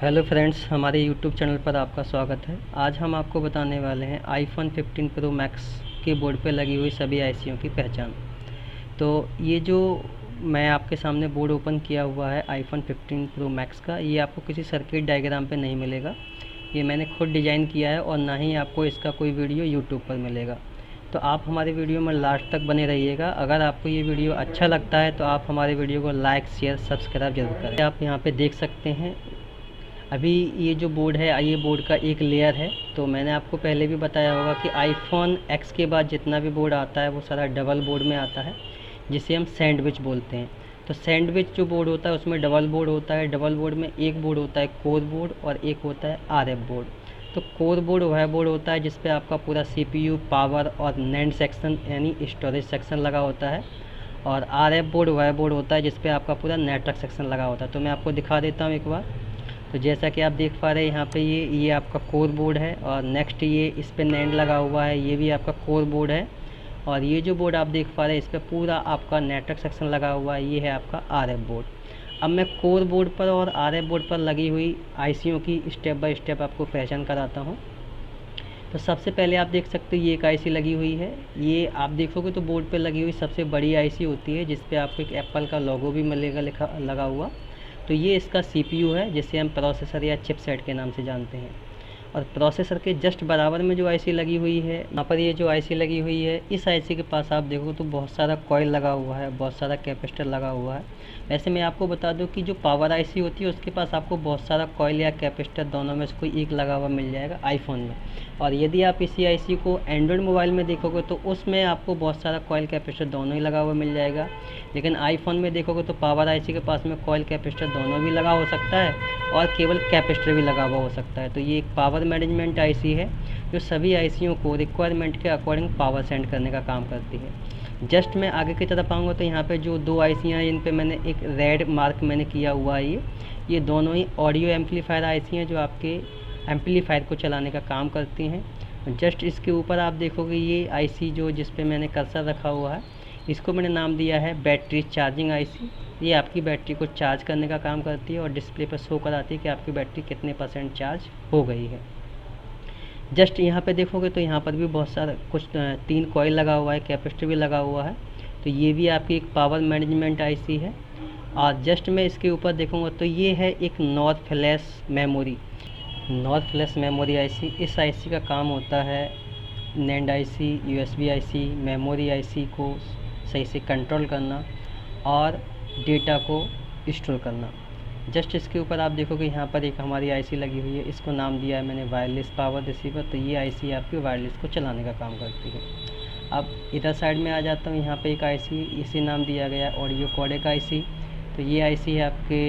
Hello friends, हमारे YouTube channel पर आपका स्वागत है। आज हम आपको बताने वाले हैं आईफोन 15 प्रो मैक्स के बोर्ड पे लगी हुई सभी आईसीयों की पहचान। तो ये जो मैं आपके सामने बोर्ड ओपन किया हुआ है आईफोन 15 प्रो मैक्स का, ये आपको किसी सर्किट डायग्राम पे नहीं मिलेगा। ये मैंने खुद डिज़ाइन किया है और ना ही आपको इसका कोई वीडियो यूट्यूब पर मिलेगा। तो आप हमारे वीडियो में लास्ट तक बने रहिएगा। अगर आपको ये वीडियो अच्छा लगता है तो आप हमारे वीडियो को लाइक, शेयर, सब्सक्राइब जरूर करें। आप यहाँ पे देख सकते हैं अभी ये जो बोर्ड है, ये बोर्ड का एक लेयर है। तो मैंने आपको पहले भी बताया होगा कि आईफोन एक्स के बाद जितना भी बोर्ड आता है वो सारा डबल बोर्ड में आता है, जिसे हम सैंडविच बोलते हैं। तो सैंडविच जो बोर्ड होता है उसमें डबल बोर्ड होता है। डबल बोर्ड में एक बोर्ड होता है कोर बोर्ड और एक होता है आरएफ बोर्ड। तो कोर बोर्ड वह बोर्ड होता है जिस पे आपका पूरा सीपीयू, पावर और नैंड सेक्शन यानी स्टोरेज सेक्शन लगा होता है। और आरएफ बोर्ड वह बोर्ड होता है जिस पे आपका पूरा नेटवर्क सेक्शन लगा होता है। तो मैं आपको दिखा देता हूँ एक बार। तो जैसा कि आप देख पा रहे हैं यहाँ पे ये आपका कोर बोर्ड है और नेक्स्ट ये इस पे नैंड लगा हुआ है, ये भी आपका कोर बोर्ड है। और ये जो बोर्ड आप देख पा रहे हैं इस पे पूरा आपका नेटवर्क सेक्शन लगा हुआ है, ये है आपका आरएफ बोर्ड। अब मैं कोर बोर्ड पर और आरएफ बोर्ड पर लगी हुई आईसीयों की स्टेप बाय स्टेप आपको पहचान कराता हूँ। तो सबसे पहले आप देख सकते हैं ये एक आईसी लगी हुई है। ये आप देखोगे तो बोर्ड पे लगी हुई सबसे बड़ी आईसी होती है, जिस पे आपको एक एप्पल का लोगो भी मिलेगा लगा हुआ। तो ये इसका सीपीयू है, जिसे हम प्रोसेसर या चिपसेट के नाम से जानते हैं। और प्रोसेसर के जस्ट बराबर में जो आईसी लगी हुई है, यहाँ पर ये जो आईसी लगी हुई है, इस आईसी के पास आप देखो तो बहुत सारा कॉइल लगा हुआ है, बहुत सारा कैपेसिटर लगा हुआ है। वैसे मैं आपको बता दूं कि जो पावर आईसी होती है उसके पास आपको बहुत सारा कॉइल या कैपेसिटर दोनों में से कोई एक लगा हुआ मिल जाएगा आईफोन में। और यदि आप इसी आईसी को एंड्रॉयड मोबाइल में देखोगे तो उसमें आपको बहुत सारा कॉइल कैपेसिटर दोनों ही लगा हुआ मिल जाएगा। लेकिन आईफोन में देखोगे तो पावर आईसी के पास में कॉइल कैपेसिटर दोनों भी लगा हो सकता है और केवल कैपेसिटर भी लगा हुआ हो सकता है। तो ये एक पावर मैनेजमेंट आईसी है जो सभी आईसीयों को रिक्वायरमेंट के अकॉर्डिंग पावर सेंड करने का काम करती है। जस्ट मैं आगे की तरफ आऊँगा तो यहाँ पे जो दो आईसियाँ हैं इन पे मैंने एक रेड मार्क मैंने किया हुआ है। ये दोनों ही ऑडियो एम्पलीफायर आईसी हैं जो आपके एम्पलीफायर को चलाने का काम करती हैं। जस्ट इसके ऊपर आप देखोगे ये आईसी जो जिस पे मैंने कर्सर रखा हुआ है, इसको मैंने नाम दिया है बैटरी चार्जिंग आईसी। ये आपकी बैटरी को चार्ज करने का काम करती है और डिस्प्ले पर शो कराती है कि आपकी बैटरी कितने % चार्ज हो गई है। जस्ट यहाँ पे देखोगे तो यहाँ पर भी बहुत सारा कुछ 3 कॉइल लगा हुआ है, कैपेसिटर भी लगा हुआ है। तो ये भी आपकी एक पावर मैनेजमेंट आईसी है। और जस्ट मैं इसके ऊपर देखूँगा तो ये है एक nor flash memory. Nor flash memory IC, इस आईसी का काम होता है NAND IC, USB IC, memory IC को सही से कंट्रोल करना और डेटा को स्टोर करना। जस्ट इसके ऊपर आप देखोगे यहाँ पर एक हमारी आईसी लगी हुई है, इसको नाम दिया है मैंने वायरलेस पावर रिसीवर। तो ये आईसी आपकी वायरलेस को चलाने का काम करती है। अब इधर साइड में आ जाता हूँ, यहाँ पे एक आईसी इसी नाम दिया गया है ऑडियो कोडेक आईसी। तो ये आईसी है आपके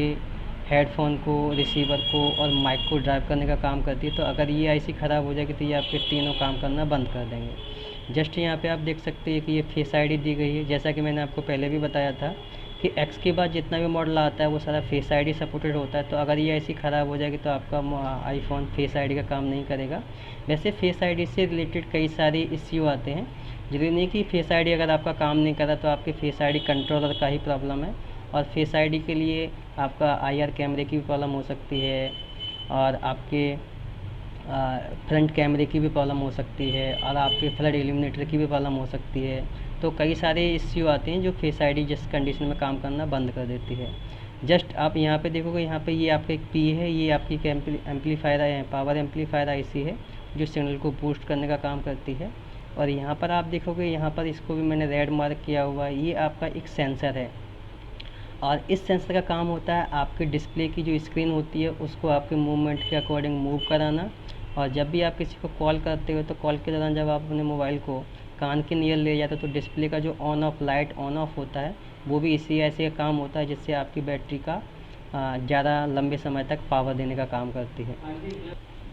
हेडफोन को, रिसीवर को और माइक को ड्राइव करने का काम करती है। तो अगर ये आईसी ख़राब हो जाएगी तो ये आपके तीनों काम करना बंद कर देंगे। जस्ट यहाँ पे आप देख सकते हैं कि ये फेस आईडी दी गई है। जैसा कि मैंने आपको पहले भी बताया था कि एक्स के बाद जितना भी मॉडल आता है वो सारा फेस आईडी सपोर्टेड होता है। तो अगर ये आईसी ख़राब हो जाएगी तो आपका आईफोन फेस आईडी का काम नहीं करेगा। वैसे फेस आईडी से रिलेटेड कई सारे इश्यू आते हैं। जरूरी नहीं कि फेस आईडी अगर आपका काम नहीं कर रहा तो आपके फेस आईडी कंट्रोलर का ही प्रॉब्लम है। और फेस आईडी के लिए आपका आईआर कैमरे की भी प्रॉब्लम हो सकती है और आपके फ्रंट कैमरे की भी प्रॉब्लम हो सकती है और आपके फ्लड इल्यूमिनेटर की भी प्रॉब्लम हो सकती है। तो कई सारे इश्यू आते हैं जो फेस आईडी जिस कंडीशन में काम करना बंद कर देती है। जस्ट आप यहाँ पे देखोगे, यहाँ पे ये आपका एक पी है, ये आपकी एम्पलीफायर है, पावर एम्पलीफायर आईसी है जो सिग्नल को बूस्ट करने का काम करती है। और यहाँ पर आप देखोगे, यहाँ पर इसको भी मैंने रेड मार्क किया हुआ है, ये आपका एक सेंसर है। और इस सेंसर का काम होता है आपके डिस्प्ले की जो स्क्रीन होती है उसको आपके मूवमेंट के अकॉर्डिंग मूव कराना। और जब भी आप किसी को कॉल करते हो तो कॉल के दौरान जब आप अपने मोबाइल को कान के नियर ले जाते हो तो डिस्प्ले का जो on off light on off होता है वो भी इसी ऐसे काम होता है जिससे आपकी बैटरी का ज़्यादा लंबे समय तक पावर देने का काम करती है।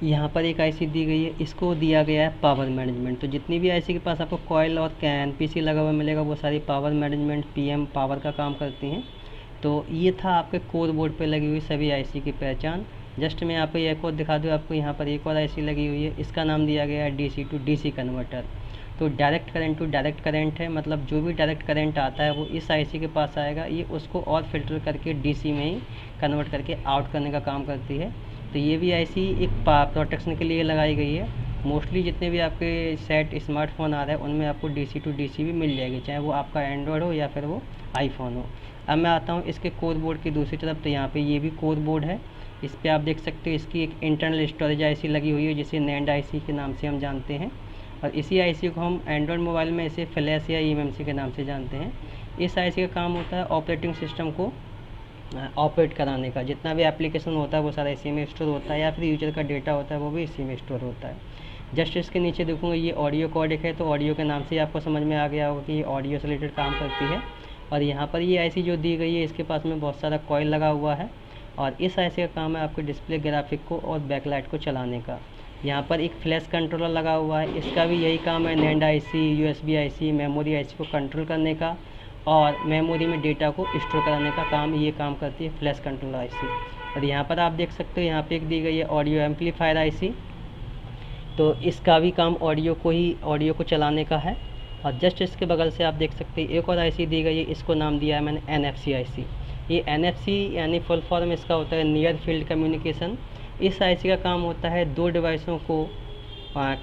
यहाँ पर एक आईसी दी गई है, इसको दिया गया है पावर मैनेजमेंट। तो जितनी भी आईसी के पास आपको कॉइल और एनपीसी लगा हुआ मिलेगा वो सारी पावर मैनेजमेंट पीएम पावर का काम करती हैं। तो ये था आपके कोर बोर्ड पे लगी हुई सभी आईसी की पहचान। जस्ट मैं यहाँ पे एक और दिखा दूँ आपको, यहाँ पर एक और आईसी लगी हुई है, इसका नाम दिया गया है डीसी टू डीसी कन्वर्टर। तो direct current to direct current है, मतलब जो भी डायरेक्ट करंट आता है वो इस आईसी के पास आएगा, ये उसको और फिल्टर करके डीसी में ही कन्वर्ट करके आउट करने का काम करती है। तो ये भी आईसी एक प्रोटेक्शन के लिए लगाई गई है। मोस्टली जितने भी आपके सेट स्मार्टफोन आ रहे हैं उनमें आपको डीसी टू डीसी भी मिल जाएगी, चाहे वो आपका एंड्रॉयड हो या फिर वो आईफोन हो। अब मैं आता हूँ इसके कोर बोर्ड की दूसरी तरफ। तो यहाँ पे ये भी कोर बोर्ड है। इस पर आप देख सकते हो इसकी एक इंटरनल स्टोरेज आईसी लगी हुई है, जिसे नैंड आईसी के नाम से हम जानते हैं। और इसी आईसी को हम एंड्रॉयड मोबाइल में इसे फ्लैश या ईएमएमसी के नाम से जानते हैं। इस आईसी का काम होता है ऑपरेटिंग सिस्टम को ऑपरेट कराने का। जितना भी एप्लीकेशन होता है वो सारा इसी में स्टोर होता है, या फिर यूजर का डेटा होता है वो भी इसी में स्टोर होता है। जस्ट इसके नीचे देखूँगा ये ऑडियो कोडेक है, तो ऑडियो के नाम से ही आपको समझ में आ गया होगा कि ये ऑडियो से रिलेटेड काम करती है। और यहाँ पर ये आईसी जो दी गई है इसके पास में बहुत सारा कॉइल लगा हुआ है, और इस आईसी का काम है आपके डिस्प्ले ग्राफिक को और बैकलाइट को चलाने का। यहाँ पर एक फ्लैश कंट्रोलर लगा हुआ है, इसका भी यही काम है NAND IC, USB IC, memory IC को कंट्रोल करने का और मेमोरी में डेटा को स्टोर कराने का काम ये काम करती है फ्लैश कंट्रोलर आईसी। और यहाँ पर आप देख सकते हो यहाँ पे एक दी गई है ऑडियो एम्पलीफायर आईसी, तो इसका भी काम ऑडियो को चलाने का है। और जस्ट इसके बगल से आप देख सकते हैं एक और आईसी दी गई है, इसको नाम दिया है मैंने एनएफसी आईसी। ये एनएफसी यानी फुल फॉर्म इसका होता है नियर फील्ड कम्युनिकेशन। इस आईसी का काम होता है दो डिवाइसों को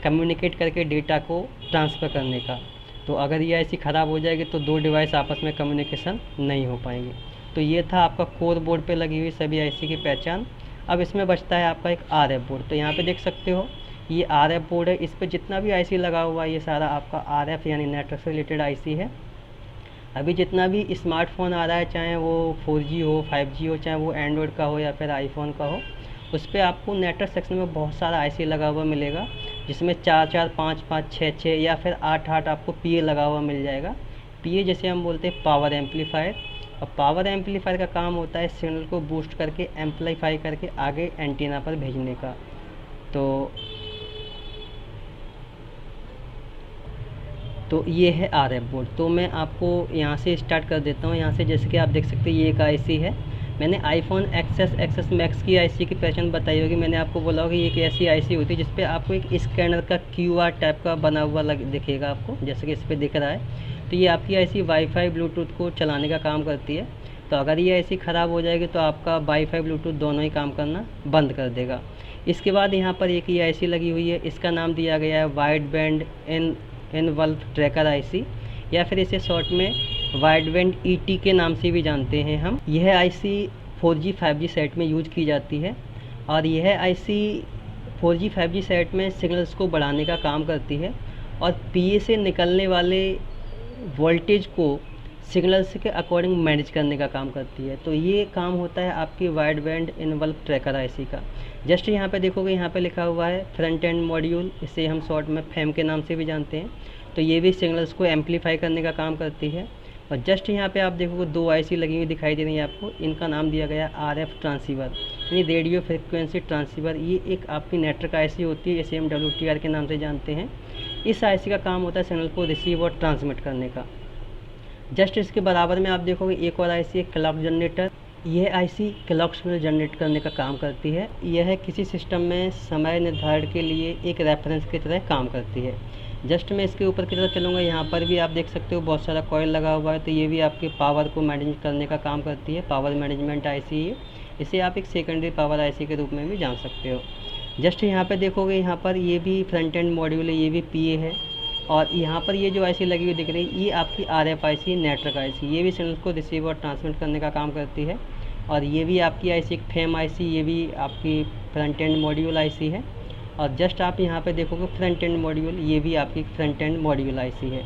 कम्युनिकेट करके डेटा को ट्रांसफ़र करने का। तो अगर ये आईसी ख़राब हो जाएगी तो दो डिवाइस आपस में कम्युनिकेशन नहीं हो पाएंगे। तो ये था आपका कोर बोर्ड पे लगी हुई सभी आईसी की पहचान। अब इसमें बचता है आपका एक आरएफ बोर्ड। तो यहाँ पे देख सकते हो ये आरएफ बोर्ड है, इस पर जितना भी आईसी लगा हुआ है ये सारा आपका आरएफ यानी नेटवर्क से रिलेटेड आईसी है। अभी जितना भी स्मार्टफोन आ रहा है, चाहे वो 4G हो, 5G हो, चाहे वो एंड्रॉयड का हो या फिर आईफोन का हो, उस पर आपको नेटवर्क सेक्शन में बहुत सारा आईसी लगा हुआ मिलेगा, जिसमें 4-4, 5-5, 6-6 या फिर 8-8 आपको पीए लगा हुआ मिल जाएगा। पीए जैसे हम बोलते हैं पावर एम्पलीफायर, और पावर एम्पलीफायर का काम होता है सिग्नल को बूस्ट करके एम्पलीफाई करके आगे एंटीना पर भेजने का। तो ये है आरएफ बोर्ड। तो मैं आपको यहाँ से स्टार्ट कर देता हूँ। यहाँ से जैसे कि आप देख सकते हैं ये एक आईसी है। मैंने आईफोन एक्सेस मैक्स की आईसी की पहचान बताई होगी। मैंने आपको बोला होगा ये एक ऐसी आईसी होती है जिस पे आपको एक स्कैनर का क्यूआर टाइप का बना हुआ दिखेगा आपको, जैसे कि इस पर दिख रहा है। तो ये आपकी आईसी वाईफाई ब्लूटूथ को चलाने का काम करती है। तो अगर ये आईसी ख़राब हो जाएगी तो आपका वाईफाई ब्लूटूथ दोनों ही काम करना बंद कर देगा। इसके बाद यहाँ पर एक ये आईसी लगी हुई है, इसका नाम दिया गया है wide band involve tracker IC, या फिर इसे शॉर्ट में वाइड बैंड ईटी के नाम से भी जानते हैं हम। यह आईसी 4G 5G सेट में यूज की जाती है, और यह आईसी 4G 5G सेट में सिग्नल्स को बढ़ाने का काम करती है और पीए से निकलने वाले वोल्टेज को सिग्नल्स के अकॉर्डिंग मैनेज करने का काम करती है। तो ये काम होता है आपकी wide band involve tracker IC का। जस्ट यहाँ पे देखोगे यहाँ पे लिखा हुआ है फ्रंट एंड मॉड्यूल, इसे हम शॉर्ट में फैम के नाम से भी जानते हैं। तो ये भी सिग्नल्स को एम्पलीफाई करने का काम करती है। और जस्ट यहाँ पे आप देखोगे दो आईसी लगी हुई दिखाई दे रही है आपको, इनका नाम दिया गया आरएफ ट्रांसीवर यानी रेडियो फ्रिक्वेंसी ट्रांसीवर। ये एक आपकी नेटवर्क आईसी होती है, इसे हम WTR के नाम से जानते हैं। इस आईसी का काम होता है सिग्नल को रिसीव और ट्रांसमिट करने का। जस्ट इसके बराबर में आप देखोगे एक और आईसी है क्लॉक जनरेटर। यह आईसी क्लॉक सिग्नल जनरेट करने का काम करती है। यह किसी सिस्टम में समय निर्धारण के लिए एक रेफरेंस की तरह काम करती है। जस्ट मैं इसके ऊपर की तरफ चलूँगा, यहाँ पर भी आप देख सकते हो बहुत सारा कॉइल लगा हुआ है। तो ये भी आपके पावर को मैनेज करने का काम करती है, पावर मैनेजमेंट आईसी है। इसे आप एक सेकेंडरी पावर आईसी के रूप में भी जान सकते हो। जस्ट यहाँ पर देखोगे यहाँ पर ये भी फ्रंट एंड मॉड्यूल है, ये भी पीए है। और यहाँ पर ये जो आईसी लगी हुई दिख रही है ये आपकी आरएफ आईसी नेटवर्क आईसी, ये भी सिग्नल को रिसीव और ट्रांसमिट करने का काम करती है। और ये भी आपकी आईसी एक फैम आईसी, ये भी आपकी फ्रंट एंड मॉड्यूल आईसी है। और जस्ट आप यहाँ पे देखोगे फ्रंट एंड मॉड्यूल, ये भी आपकी फ्रंट एंड मॉड्यूल आईसी है।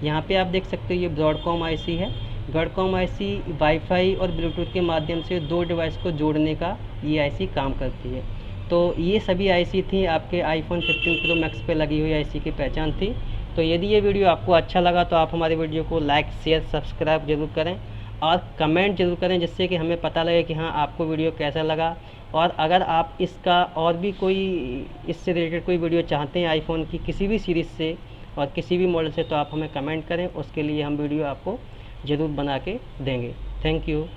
यहाँ पे आप देख सकते हो ये ब्रॉडकॉम आईसी है। ब्रॉडकॉम आईसी वाईफाई और ब्लूटूथ के माध्यम से दो डिवाइस को जोड़ने का ये आईसी काम करती है। तो ये सभी आईसी थी आपके आईफोन 15 प्रो मैक्स पे लगी हुई आईसी की पहचान थी। तो यदि ये वीडियो आपको अच्छा लगा तो आप हमारे वीडियो को लाइक शेयर सब्सक्राइब जरूर करें और कमेंट जरूर करें, जिससे कि हमें पता लगे कि हाँ आपको वीडियो कैसा लगा। और अगर आप इसका और भी कोई इससे रिलेटेड कोई वीडियो चाहते हैं आईफोन की किसी भी सीरीज़ से और किसी भी मॉडल से, तो आप हमें कमेंट करें, उसके लिए हम वीडियो आपको ज़रूर बना के देंगे। Thank you.